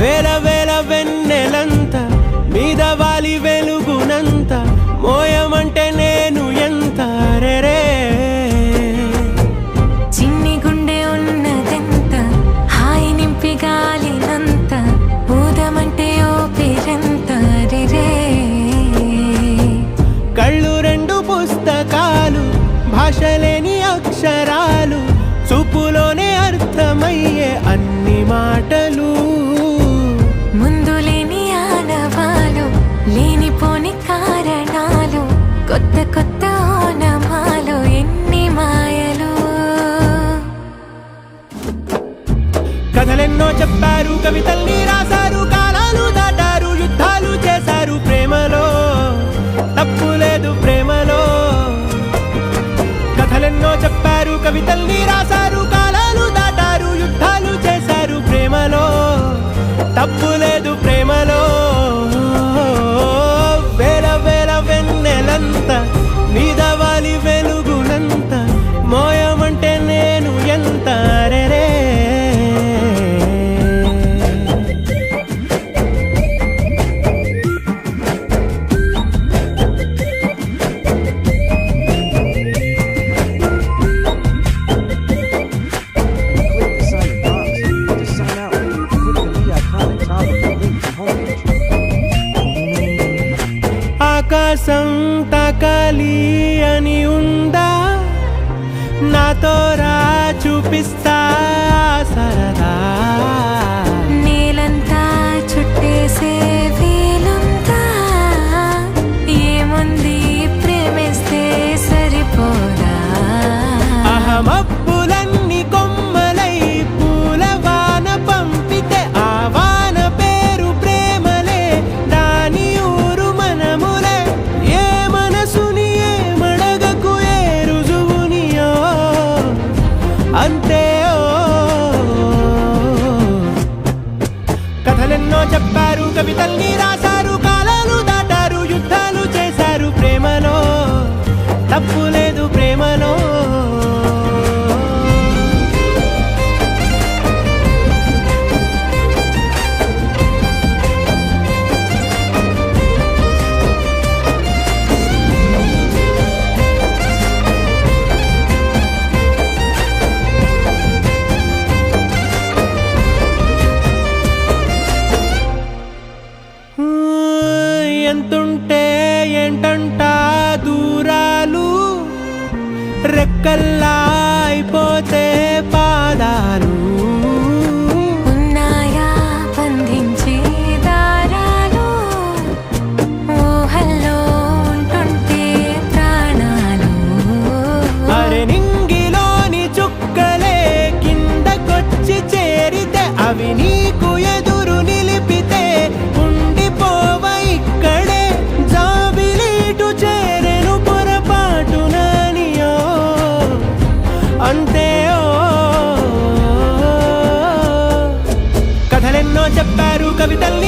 వేల వేల వెన్నెలంత మీద వాలి వెలుగునంత మోయమంటే నేను ఎంత రే చిన్ని గుండె ఉన్నదెంత హాయి నింపి గాలినంత ఊదమంటే ఓ పేరెంత రే కళ్ళు రెండు పుస్తకాలు భాషలేని అక్షరాలు చూపులోనే అర్థమయ్యే అన్ని మాటలు ముందు లేని ఆనవాలు లేనిపోని కారణాలు కొత్త కొత్త ఓనమాలు ఎన్ని మాయలు కథలెన్నో చెప్పారు కవితల్ని రాశారు కాలాలు దాటారు యుద్ధాలు చేశారు ప్రేమలో తప్పు లేదు ప్రేమలో కథలెన్నో చెప్పారు కవితల్ని రాశారు కాలాలు దాటారు యుద్ధాలు చేశారు ప్రేమలో తప్పు లేదు ప్రేమలో వేల వేల వెన్నెలంత మీద వాలి వెలుగునంత మోయమంటే నేను ఎంత రే ఆకాశం తాకాలి అని ఉందా నాతో రా చూపిస్తా సరదా నేలంతా చుట్టేసే వీలుందా ఏముంది ప్రేమిస్తే సరిపోదా అహమప్పులన్నీ కొమ్మలై పూల వాన పంపితే ఆ వాన పేరు ప్రేమలే దాని ఊరు మనములే ఏ మనసుని ఏ మడగకు ఏ రుజువునియో అంతే కథలెన్నో చెప్పారు కవితల్ని రాశారు కాలాలు దాటారు యుద్ధాలు చేశారు ప్రేమలో తప్పు లేదు ప్రేమలో ఎంతుంటే ఏంటంట దూరాలు రెక్కల్లా అయిపోతే పాదాలు ఉన్నాయా బంధించే దారాలు ఊహల్లో ఉంటుంటే ప్రాణాలు అరే నింగిలోని చుక్కలే కిందకొచ్చి చేరితే అవి నీకు ఎదురు నిలిపితే ఉండిపోవ ఇక్కడే జాబిలీటు చేరెను పొరపాటు నానియో అంతే కథలెన్నో చెప్పారు కవితలు